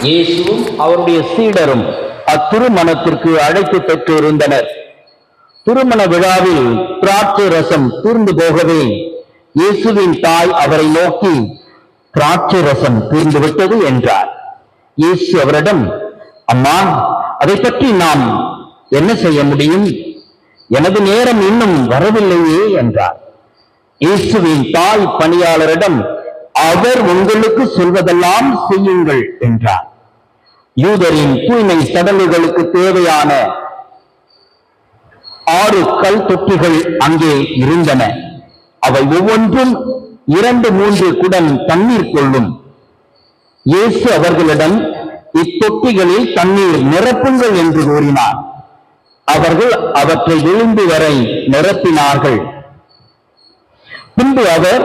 இயேசுவும் அவருடைய சீடரும் அத்திருமணத்திற்கு அழைத்து பெற்றிருந்தனர். திருமண விழாவில் திராட்சை ரசம் தீர்ந்து போகவே இயேசுவின் தாய் அவரை நோக்கி, திராட்சை ரசம் தீர்ந்து விட்டது என்றார். இயேசு அவரிடம், அம்மா, அதை பற்றி நாம் என்ன செய்ய முடியும்? எனது நேரம் இன்னும் வரவில்லையே என்றார். இயேசுவின் தாய் பணியாளரிடம், அவர் உங்களுக்கு சொல்வதெல்லாம் செய்யுங்கள் என்றார். யூதரின் தூய்மை சடங்குகளுக்கு தேவையான 6 கல் தொட்டிகள் அங்கே இருந்தன. அவை ஒவ்வொன்றும் 2-3 குடம் தண்ணீர் கொள்ளும். இயேசு அவர்களிடம், இத்தொட்டிகளில் தண்ணீர் நிரப்புங்கள் என்று கூறினார். அவர்கள் அவற்றை விழுந்து வரை நிரப்பினார்கள். பின்பு அவர்,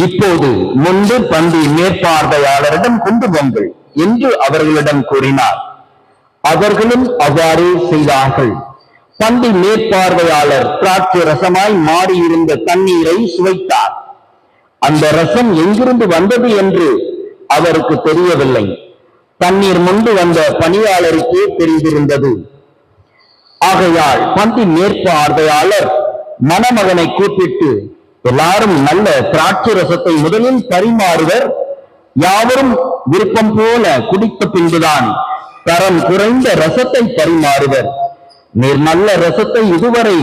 இப்போது முன்பு பந்தி மேற்பார்வையாளரிடம் கொண்டு போங்கள் என்று அவர்களிடம் கூறினார். அவர்களும் அவ்வாறே செய்தார்கள். பந்தி மேற்பார்வையாளர் திராட்சை ரசமாய் மாறியிருந்த தண்ணீரை சுவைத்தார். அந்த ரசம் எங்கிருந்து வந்தது என்று அவருக்கு தெரியவில்லை. தண்ணீர் முன்பு வந்த பணியாளருக்கே தெரிந்திருந்தது. ஆகையால் பந்தி மேற்பார்வையாளர் மணமகனை கூப்பிட்டு, எல்லாரும் நல்ல திராட்சை ரசத்தை முதலில் பரிமாறுவர், யாவரும் விருப்பம் போல குடித்த பின்புதான் தரம் குறைந்த ரசத்தை பரிமாறுவர். நீர் நல்ல ரசத்தை இதுவரை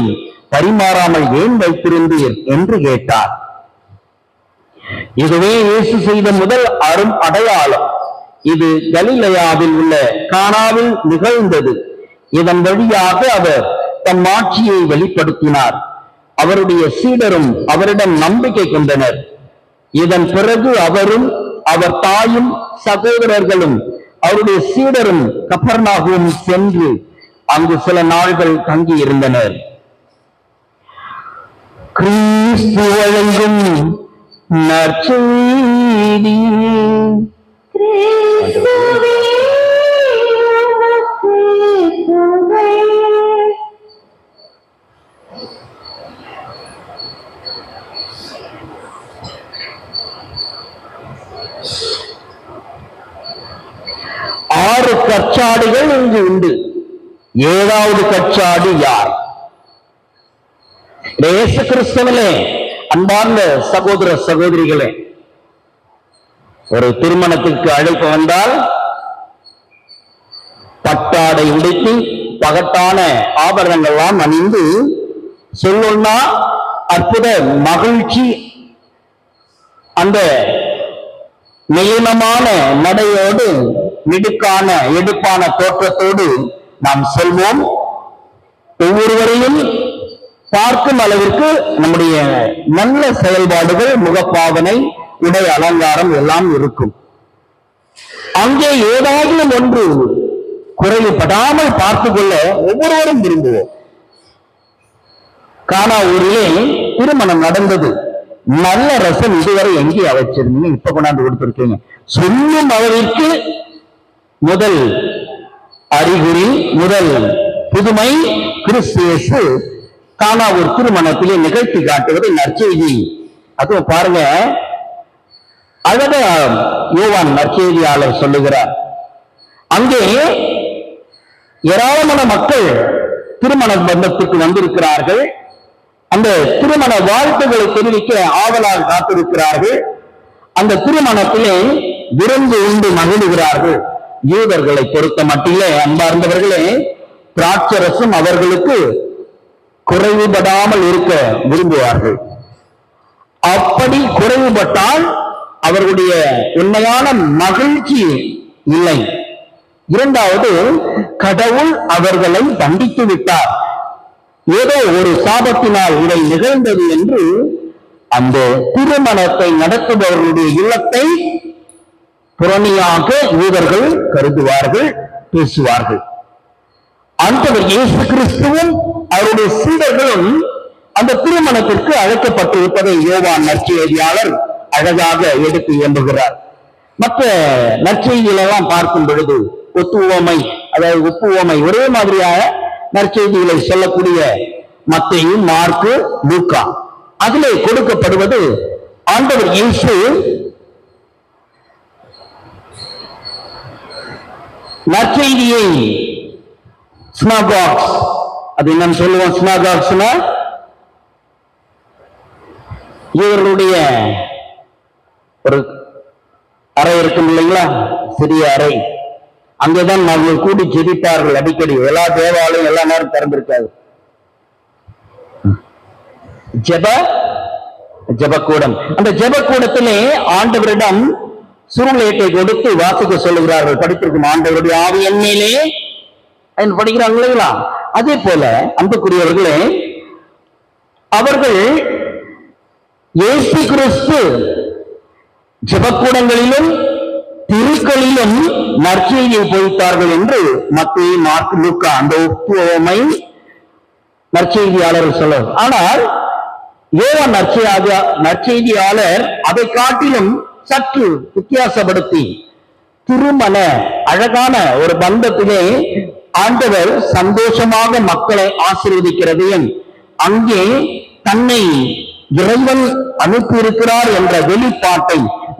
பரிமாறாமல் ஏன் வைத்திருந்தீர் என்று கேட்டார். இதுவே இயேசு செய்த முதல் அரும் அடையாளம். இது கலிலேயாவில் உள்ள கானாவில் நிகழ்ந்தது. இதன் வழியாக அவர் தம் ஆட்சியை வெளிப்படுத்தினார். அவருடைய சீடரும் அவரிடம் நம்பிக்கை கொண்டனர். இதன் பிறகு அவரும் அவர் தாயும் சகோதரர்களும் அவருடைய சீடரும் கபர்நாகும் சென்று அங்கு சில நாள்கள் தங்கி இருந்தனர். கிறிஸ்து வழங்கும் நற்செய்தி. ஆறு கற்சாடிகள் இங்கு உண்டு. 7வது கற்சாடி யார்? இயேசு கிறிஸ்துவிலே அன்பார்ந்த சகோதர சகோதரிகளே, ஒரு திருமணத்திற்கு அழைப்பு வந்தால் பட்டாடை உடுத்தி பகட்டான ஆபரணங்கள் எல்லாம் அணிந்து சொல்லணும்னா அற்புத மகிழ்ச்சி, அந்த நியமமான நடையோடு மிடுக்கான எடுப்பான தோற்றத்தோடு நாம் செல்வோம். ஒவ்வொருவரையும் பார்க்கும் அளவிற்கு நம்முடைய நல்ல செயல்பாடுகள், முகப்பாவனை, உடை அலங்காரம் எல்லாம் இருக்கும். அங்கே ஏதாவது ஒன்று குறைவுபடாமல் பார்த்துக் கொள்ள ஒவ்வொருவரும் விரும்புவோம். கானா ஊரிலே திருமணம் நடந்தது. நல்ல ரசம் இதுவரை எங்கே வச்சிருந்தீங்க, இப்ப கொண்டாந்து கொடுத்திருக்கீங்க சொல்லும் அளவிற்கு முதல் அறிகுறி, முதல் புதுமை கிறிஸ்து இயேசு கானாவூர் திருமணத்திலே நிகழ்த்தி காட்டுவது நற்செய்தி. அதுவும் பாருங்க, அழக யோவான் நற்செய்தியாளர் சொல்லுகிறார். அங்கே ஏராளமான மக்கள் திருமண பந்தத்துக்கு வந்திருக்கிறார்கள். அந்த திருமண வாழ்த்துக்களை தெரிவிக்க ஆவலால் காத்திருக்கிறார்கள். அந்த திருமணத்திலே விருந்து உண்டு மகிழ்கிறார்கள். யூதர்களை பொறுத்த மட்டிலே அன்பார்ந்தவர்களே, திராட்சரசம் அவர்களுக்கு குறைவுபடாமல் இருக்க விரும்புவார்கள். அப்படி குறைவுபட்டால் அவர்களுடைய உண்மையான மகிழ்ச்சி இல்லை. இரண்டாவது, கடவுள் அவர்களை தண்டித்து விட்டார். ஏதோ ஒரு சாபத்தினால் இதை நிகழ்ந்தது என்று அந்த திருமணத்தை நடத்துபவர்களுடைய இல்லத்தை புறணியாக யூதர்கள் கருதுவார்கள், பேசுவார்கள். ஆண்டவர் இயேசு கிறிஸ்துவும் அவருடைய சீடர்களும் அந்த திருமணத்திற்கு அழைக்கப்பட்டிருப்பதை யோவான் நற்செய்தியாளர் அழகாக எடுத்து எம்புகிறார். மற்ற நற்செய்திகளெல்லாம் பார்க்கும் பொழுது ஒத்துவமை, அதாவது ஒப்புவமை, ஒரே மாதிரியாக நற்செய்திகளை சொல்லக்கூடிய மத்தேயு, மார்க்கு, லூக்கா, அதிலே கொடுக்கப்படுவது ஆண்டவர் இயேசு நற்செய்தியை சினாகாக்ஸ், அது என்னன்னு சொல்லுவோம், சினாகாக்ஸ்னா இவர்களுடைய ஒரு அறை இருக்கும் இல்லைங்களா, சிறிய அறை. அங்கேதான் அவர்கள் கூடி ஜெபிப்பார்கள் அடிக்கடி. எல்லா தேவாலயம் எல்லா நேரம் திறந்திருக்காது. ஜெபக்கூடம். அந்த ஜெபக்கூடத்திலே ஆண்டவரிடம் சுருளேட்டை கொடுத்து வாசிக்க சொல்லுகிறார்கள். படித்திருக்கும் ஆண்டவருடைய ஆவி என்மேலே படிக்கிறாங்க இல்லைங்களா. அதே போல அன்புக்குரியவர்களே, அவர்கள் இயேசு கிறிஸ்து ஜெபக்கூடங்களிலும் திருக்களிலும் நற்செய்தியை போதித்தார்கள் என்று மத்தேயு, மார்க்கு, லூக்கா அந்த ஒப்புமை நற்செய்தியாளர் சொல்ல. ஆனால் யோவான் நற்செய்தியாளர் அதை காட்டிலும் சற்று வித்தியாசப்படுத்தி திருமண அழகான ஒரு பந்தத்திலே ஆண்டவர் சந்தோஷமாக மக்களை ஆசீர்வதிக்கிறதையும் அங்கே தன்னை இறைவன் அனுப்பியிருக்கிறார் என்ற வெளிப்பாட்டை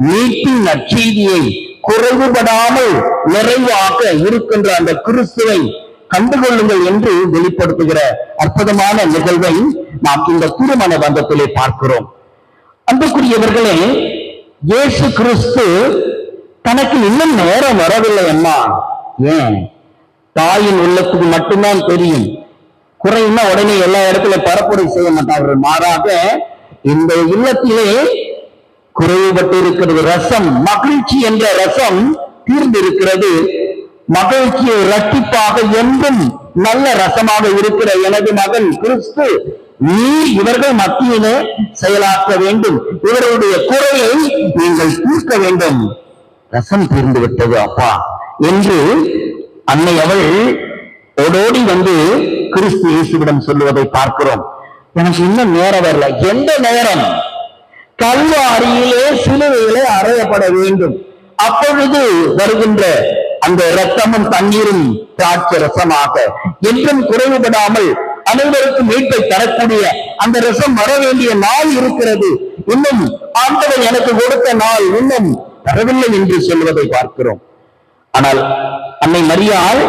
நீட்டி நற்செய்தியை குறைவுபடாமல் நிறைவாக இருக்கின்ற அந்த கிறிஸ்துவை கண்டுகொள்ளுங்கள் என்று வெளிப்படுத்துகிற அற்புதமான நிகழ்வை நாம் இந்த திருமண பந்தத்திலே பார்க்கிறோம். அன்புக்குரியவர்களே, இயேசு கிறிஸ்து தனக்கு இன்னும் நேரம் வரவில்லை அம்மா. ஏன்? தாயின் உள்ளத்துக்கு மட்டும்தான் தெரியும். குறைன்னா உடனே எல்லா இடத்துல பரப்புரை செய்ய மாட்டார்கள். மாறாக இந்த இல்லத்திலே குறைவுபட்டு இருக்கிறது. ரசம், மகிழ்ச்சி என்ற ரசம் தீர்ந்திருக்கிறது. மகிழ்ச்சியை இரட்டிப்பாக என்றும் நல்ல ரசமாக இருக்கிற எனது மகன் கிறிஸ்து, நீ இவர்கள் மத்தியிலே செயலாக்க வேண்டும், இவருடைய குறையை நீங்கள் தீர்க்க வேண்டும். ரசம் தீர்ந்து விட்டது அப்பா என்று அன்னை அவள் ஓடோடி வந்து கிறிஸ்து இயேசுவிடம் சொல்லுவதை பார்க்கிறோம். எனக்கு இன்னும் நேரம் வரல. எந்த நேரம்? கல்வாரியிலே சிலுவையிலே அறையப்பட வேண்டும். அப்பொழுது வருகின்ற அந்த இரத்தமும் தண்ணீரும் திராட்சை ரசமாக என்றும் குறைவுபடாமல் அனைவருக்கும் மீட்பை தரக்கூடிய அந்த ரசம் வர வேண்டிய நாள் இருக்கிறது. இன்னும் ஆண்டவர் எனக்கு கொடுத்த நாள் இன்னும் வரவில்லை என்று சொல்வதை பார்க்கிறோம். ஆனால் அன்னை மரியாள்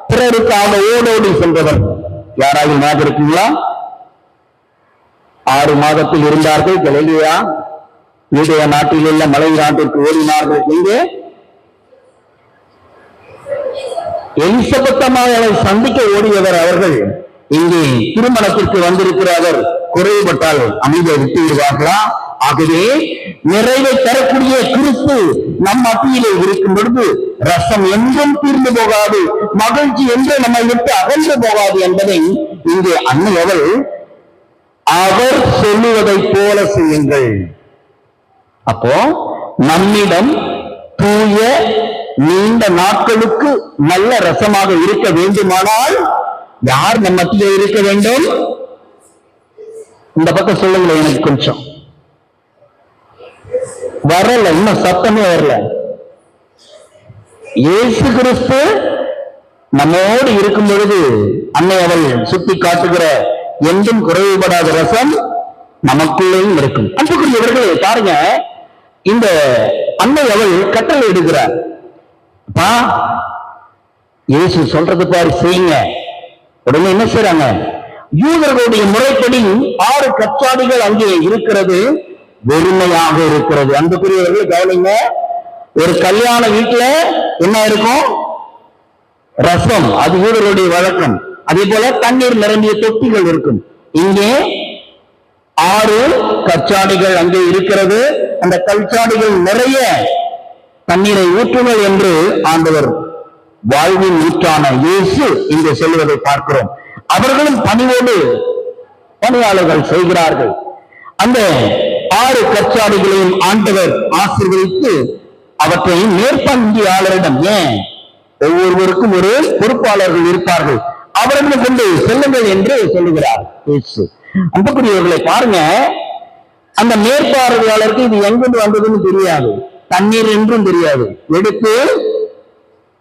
பிறருக்காக ஓடோடி சென்றவர். யாராவது ஞாபகம் இருக்குங்களா? 6 மாதத்தில் இருந்தார்கள். கலிலேயா யூதேயா நாட்டில் உள்ள மலை நாட்டிற்கு ஓடினார்கள். இங்கே எலிசபெத் அம்மாவை சந்திக்க ஓடியவர் அவர்கள். இங்கே திருமணத்திற்கு வந்திருக்கிறவர் குறைவுபட்டால் அமைதியை விட்டு விடுவார்களா? ஆகவே நிறைவை தரக்கூடிய கிறிஸ்து நம் மத்தியிலே இருக்கும் பொழுது ரசம் என்றும் தீர்ந்து போகாது, மகிழ்ச்சி என்று நம்மை விட்டு அகன்று போகாது என்பதை இங்கே அன்னை அவர் சொல்லுவதை போல செய்யுங்கள். அப்போ நம்மிடம் தூய நீண்ட நாட்களுக்கு நல்ல ரசமாக இருக்க வேண்டுமானால் யார் நம்ம மத்தியிலே இருக்க வேண்டும்? இந்த பக்கம் சொல்லுங்களேன். எனக்கு கொஞ்சம் வரல, இன்னும் சத்தமே வரல. இயேசு கிறிஸ்து நம்மோடு இருக்கும் பொழுது அன்னை அவள் சுட்டி காட்டுகிற என்றும் குறைவுபடாத ரசம் நமக்குள்ளேயும் இருக்கும். அன்புக்குரியவர்களே, பாருங்க, இந்த அன்னை அவள் கட்டளை இடுகிறார். இயேசு சொல்றது பாரு, செய்யுங்க. உடனே என்ன செய்றாங்க? யூதர்களுடைய முறைப்படி 6 கச்சாடிகள் அங்கே இருக்கிறது, வெறுமையாக இருக்கிறது. அன்புக்குரியவர்கள் கவனிங்க, ஒரு கல்யாண வீட்டுல என்ன இருக்கும்? ரசம், அது யூதர்களுடைய வழக்கம். அதே போல தண்ணீர் நிரம்பிய தொட்டிகள் இருக்கும். இங்கே 6 கச்சாடிகள் அங்கே இருக்கிறது. அந்த கச்சாடிகள் நிறைய தண்ணீரை ஊற்றுங்கள் என்று ஆண்டவர் வாழ்வின் ஊற்றான இயேசு இங்கே சொல்லுவதை பார்க்கிறோம். அவர்களும் பணிவோடு பணியாளர்கள் செய்கிறார்கள். அந்த 6 கச்சாடிகளையும் ஆண்டவர் ஆசீர்வதித்து அவற்றை மேற்பங்கியாளரிடம், ஏன் ஒவ்வொருவருக்கும் ஒரு பொறுப்பாளர்கள் இருப்பார்கள், அவர்களை கொண்டு செல்லுங்கள் என்று சொல்லுகிறார் இயேசு. அன்புக்குரியவர்களை பாருங்க, அந்த மேற்பார்வையாளருக்கு இது எங்கிருந்து வந்ததுன்னு தெரியாது, தண்ணீர் என்றும் தெரியாது. எடுத்து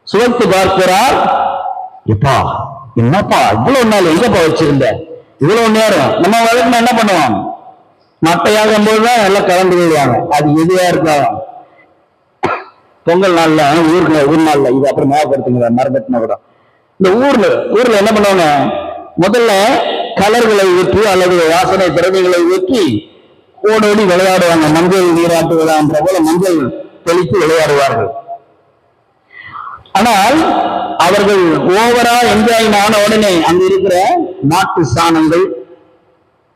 சுவைத்து பார்க்கிறார். எப்பா, என்னப்பா இவ்வளவு நாள் எங்கப்பா வச்சிருந்த? இவ்வளவு நேரம் நம்ம வழக்கு என்ன பண்ணுவாங்க? மட்டையாகும் போதுதான் எல்லாம் கலந்து விடுவாங்க. அது எதுவா இருக்கலாம். பொங்கல் நாள்ல ஊர் நாள்ல இது அப்புறம் ஞாபகப்படுத்துங்க, மறந்துட்டுனா கூட இந்த ஊர்ல என்ன பண்ணுவாங்க, முதல்ல கலர்களை ஊற்றி அல்லது வாசனை திறமைகளை ஊற்றி ஓடோடி விளையாடுவாங்க. மஞ்சள் நீராட்டு விழான்ற போல மஞ்சள் தெளித்து விளையாடுவார்கள். ஆனால் அவர்கள் ஓவரா என்ஜாய் ஆன உடனே அங்க இருக்கிற மாட்டு சாணங்கள்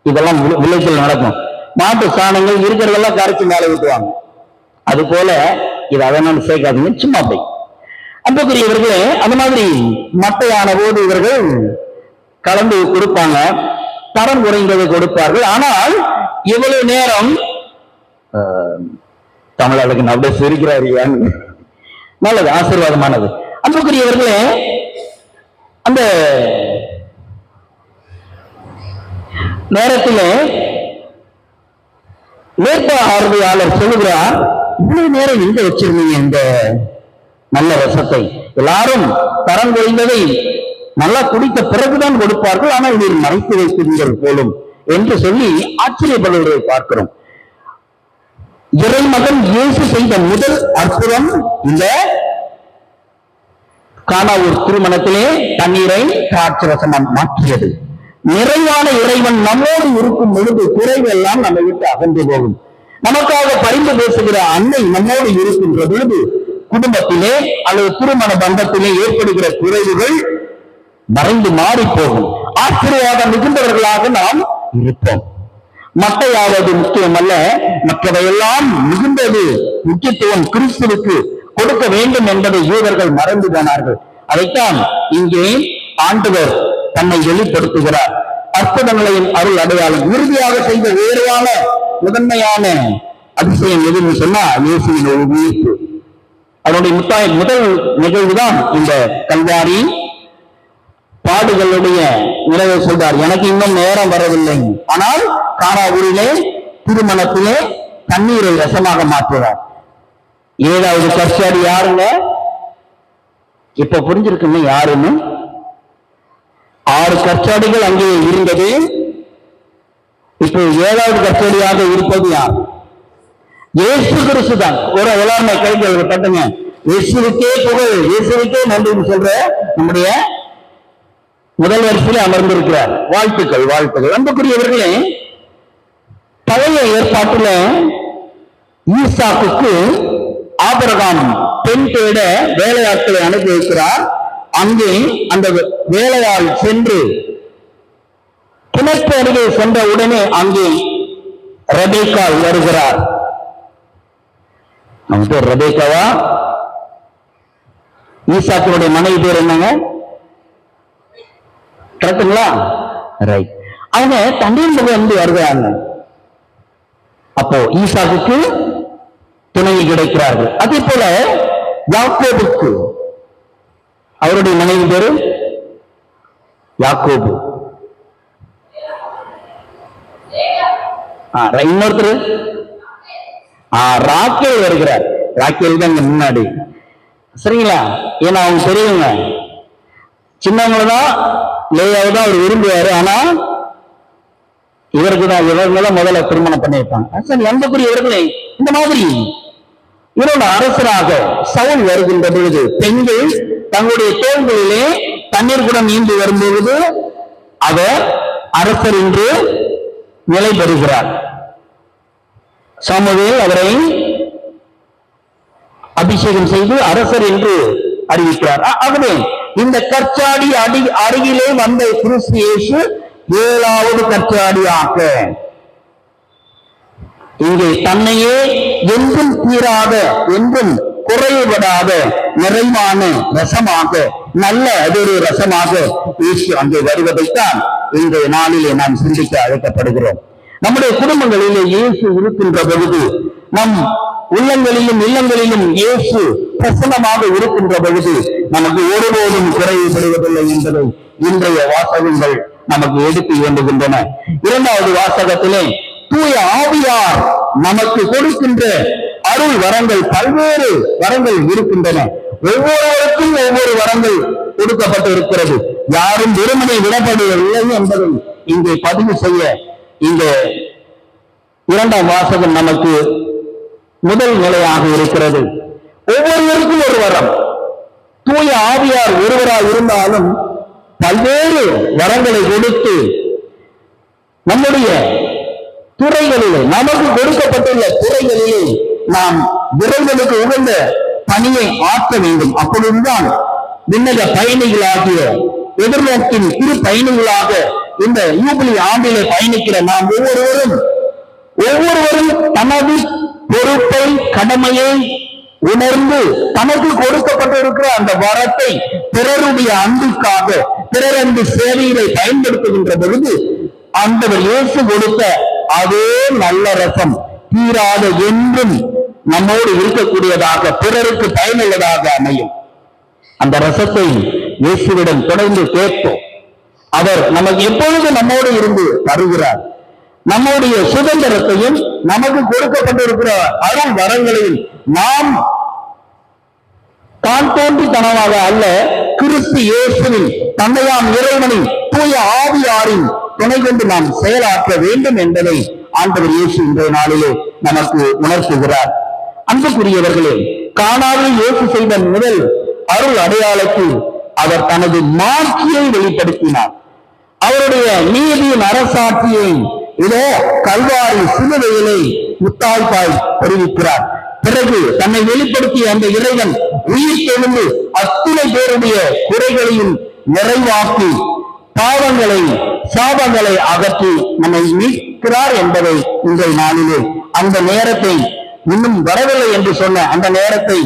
இதெல்லாம் விளைச்சல் நடக்கும். மாட்டு சாணங்கள் இருக்கிறதெல்லாம் கரைச்சி மேலே ஊற்றுவாங்க. அது போல இது அதனால சேர்க்காதீங்க, சும்மா போய் அன்புக்குரியவர்களே அந்த மாதிரி மட்டையான போது இவர்கள் கலந்து கொடுப்பாங்க, தரம் குறைந்ததை கொடுப்பார்கள். ஆனால் இவ்வளவு நேரம் தமிழர்களுக்கு அப்படியே சிரிக்கிறார், நல்லது, ஆசீர்வாதமானது. அன்புக்குரியவர்களே அந்த நேரத்தில் மேற்பார்வையாளர் சொல்லுகிறார், இவ்வளவு நேரம் எங்க வச்சிருந்தீங்க இந்த நல்ல ரசத்தை? எல்லாரும் தரம் குறைந்ததை நல்லா குடித்த பிறகுதான் கொடுப்பார்கள், ஆனால் நீர் மறைத்து வைக்கிறீர்கள் போலும் என்று சொல்லி ஆச்சரியப்படுவதை பார்க்கிறோம். இறைமகன் இயேசு செய்த முதல் அற்புதம் இந்த கானாவூர் திருமணத்திலே தண்ணீரை திராட்சை ரசம் மாற்றியது. நிறைவான இறைவன் நம்மோடு இருக்கும் பொழுது குறைவு எல்லாம் நம்மை விட்டு அகன்று போகும். நமக்காக பரிந்து பேசுகிற அன்னை நம்மோடு இருக்கின்ற பொழுது குடும்பத்திலே அல்லது திருமண பந்தத்திலே ஏற்படுகிற குறைவுகள் மறைந்து மாறி போகும். ஆசீர்வாதம் மிகுந்தவர்களாக நாம் இருப்போம். மட்டையாவது முக்கியமல்ல, மற்றவையெல்லாம் மிகுந்தது முக்கியத்துவம் கிறிஸ்துவுக்கு கொடுக்க வேண்டும் என்பதை யூதர்கள் மறந்து போனார்கள். அதைத்தான் இங்கே ஆண்டவர் தன்னை வெளிப்படுத்துகிறார். அற்புதங்களையும் அருள் அடையாளம் இறுதியாக செய்த வேறுவான முதன்மையான அதிசயம் எதுன்னு சொன்னா இயேசுவின் உயிர்ப்பு. அதனுடைய முதல் நிகழ்வுதான் இந்த கல்வாரி பாடுகளுடைய நிறைவை சொல்றார். எனக்கு இன்னும் நேரம் வரவில்லை, ஆனால் கானாவூரிலே திருமணத்திலே தண்ணீரை ரசமாக மாற்றுவார். 7வது கற்சாடி யாருங்க? இப்ப புரிஞ்சிருக்குமே யாருன்னு. 6 கற்சாடிகள் அங்கே இருந்தது. இப்போ 7வது கற்சாடியாக இருப்பது யார்? இயேசு கிறிஸ்து தான். ஒரு எல்லாருமே கைகள் தட்டுங்க. இயேசுவுக்கே புகழ், இயேசுவுக்கே நன்றி சொல்ற நம்முடைய முதல் வரிசையில் அமர்ந்திருக்கிறார். வாழ்த்துக்கள், வாழ்த்துக்கள். அன்புக்குரியவர்களே, பழைய ஏற்பாட்டுல ஈசாக்குக்கு ஆபிரகாம் பெண் தேட வேலையாட்களை அனுப்பி வைக்கிறார். அங்கே அந்த வேலையாள் சென்று கிணற்று அருகே சென்ற உடனே அங்கே ரெபேக்காள் வருகிறார். நம்ம பேர் ரெபேக்காவா? ஈசாக்குடைய மனைவி பேர் என்னங்க? கரெக்டுங்களா? ரைட். அவங்க தண்ணீர் வந்து வருகிறாங்க. அப்போ ஈசாக்குக்கு துணை கிடைக்கிறார்கள். அதே போல யாக்கோபுக்கு அவருடைய மனைவி பேரு யாக்கோபு. இன்னொருத்தர் ராக்கேல் வருகிறார். ராக்கேல் தான் முன்னாடி, சரிங்களா? ஏன்னா அவங்க பெரியவங்க, சின்னவங்களதான் லேயாவை தான் அவர் விரும்புவாரு. ஆனா இவருக்கு தான் இவர்களதான் முதல்ல திருமணம் பண்ணி வைப்பாங்க. சரி, அன்புக்குரியவர்களே, இந்த மாதிரி இவரோட அரசராக சவுல் வருகின்ற பொழுது பெண்கள் தங்களுடைய தோள்களிலே தண்ணீர் கூட நீந்து வரும்பொழுது அவர் அரசர் என்று நிலை பெறுகிறார். சாமுவேல் அவரை அபிஷேகம் செய்து அரசர் என்று அறிவிக்கிறார். ஆகவே இந்த கற்சாடி அருகிலே வந்த கிறிஸ்து இயேசு 7வது கற்சாடியாக இங்கே தன்னையே என்றும் தீராத, என்றும் குறைவுபடாத நிறைவான ரசமாக, நல்ல ஒரு ரசமாக இயேசு அங்கே வருவதைத்தான் இன்றைய நாளிலே நாம் சிந்திக்க அழைக்கப்படுகிறோம். நம்முடைய குடும்பங்களிலே இயேசு இருக்கின்ற பொழுது, நம் உள்ளங்களிலும் இல்லங்களிலும் இயேசு பிரசன்னமாக இருக்கின்ற பொழுது நமக்கு ஒருபோதும் குறைவுபடுவதில்லை என்பதை இன்றைய வாசகங்கள் நமக்கு எடுத்து வேண்டுகின்றன. 2வது வாசகத்திலே தூய ஆவியார் நமக்கு கொடுக்கின்ற அருள் வரங்கள், பல்வேறு வரங்கள் இருக்கின்றன. ஒவ்வொருவருக்கும் ஒவ்வொரு வரங்கள் கொடுக்கப்பட்டு இருக்கிறது. யாரும் வெறுமனை விடப்படவில்லை என்பதை இங்கே பதிவு செய்ய இந்த 2ஆம் வாசகம் நமக்கு முதல் நிலையாக இருக்கிறது. ஒவ்வொருவருக்கும் ஒரு வரம். தூய ஆவியார் ஒருவராய் இருந்தாலும் பல்வேறு வரங்களை கொடுத்து நம்முடைய துறைகளிலே, நமக்கு கொடுக்கப்பட்டுள்ள துறைகளிலே நாம் இறைவனுக்கு உகந்த பணியை ஆற்ற வேண்டும். அப்பொழுதுதான் விண்ணக பயணிகளாகிய எதிர்நோக்கின் இரு பயணிகளாக இந்த யூபிலி ஆண்டிலே பயணிக்கிற நாம் ஒவ்வொருவரும் தனது பொறுப்பை, கடமையை உணர்ந்து தனக்கு கொடுக்கப்பட்டிருக்கிற அந்த வரத்தை பிறருடைய அன்புக்காக, பிறர் அன்பு சேவையிலே பயன்படுத்துகின்ற பொழுது ஆண்டவர் இயேசு கொடுத்த அதே நல்ல ரசம் தீராத என்றும் நம்மோடு இருக்கக்கூடியதாக, பிறருக்கு பயனுள்ளதாக அமையும். அந்த ரசத்தை இயேசுவிடம் தொடர்ந்து கேட்போம். அவர் நமக்கு எப்பொழுது நம்மோடு இருந்து தருகிறார். நம்முடைய சுதந்திரத்தையும் நமக்கு கொடுக்கப்பட்டிருக்கிற அருள் வரங்களையும் நாம் தான் தோன்றித்தனமாக அல்ல, கிறிஸ்து இயேசுவின் தந்தையாம் இறைவனின் தூய ஆவியாரின் துணை கொண்டு நாம் செயலாற்ற வேண்டும் என்பதை ஆண்டவர் இயேசு இன்றைய நாளிலே நமக்கு உணர்த்துகிறார். அன்புக்குரியவர்களே, கானாவில் இயேசு செய்த முதல் அருள் அடையாளத்தில் அவர் தனது மாட்சியை வெளிப்படுத்தினார். அவருடைய நீதியின் அரசாட்சியை இதோ கல்வாரி சிலுவையிலே முத்தாய்ப்பாய் அறிவிக்கிறார். பிறகு தன்னை வெளிப்படுத்திய அந்த இறைவன் உயிர் எழுந்து அத்தனை பேருடைய குறைகளையும் நிறைவாக்கி பாவங்களை, சாபங்களை அகற்றி நம்மை மீட்கிறார் என்பதை இன்றைய நாளிலே, அந்த நேரத்தை இன்னும் வரவில்லை என்று சொன்ன அந்த நேரத்தை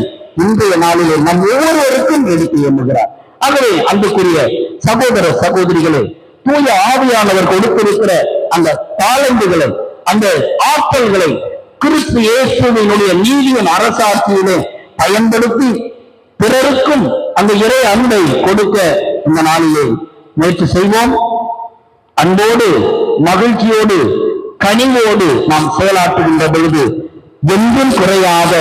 இன்றைய நாளிலே நம் ஒவ்வொருவருக்கும் எடுத்து எண்ணுகிறார். ஆகவே அன்புக்குரிய சகோதர சகோதரிகளே, தூய ஆவியானவர் கொடுத்திருக்கிற அந்த தாளந்துகளை, அந்த ஆற்றல்களை கிறிஸ்து இயேசுவினுடைய நீதியின் அரசாட்சியிலே பயன்படுத்தி பிறருக்கும் அந்த இறை அன்பை கொடுக்க இந்த நாளிலே முயற்சி செய்வோம். அன்போடு, மகிழ்ச்சியோடு, கனிவோடு நாம் செயலாற்றுகின்ற பொழுது என்றும் குறையாத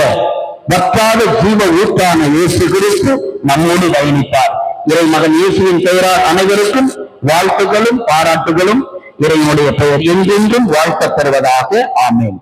வற்றாத ஜீவ ஊற்றான இயேசு கிறிஸ்து நம்மோடு பயணிப்பார். இறை மகன் இயேசுவின் பெயரால் அனைவருக்கும் வாழ்த்துகளும் பாராட்டுகளும் இறைவனுடைய பெயர் என்றென்றும் வாழ்த்தப் பெறுவதாக. ஆமென்.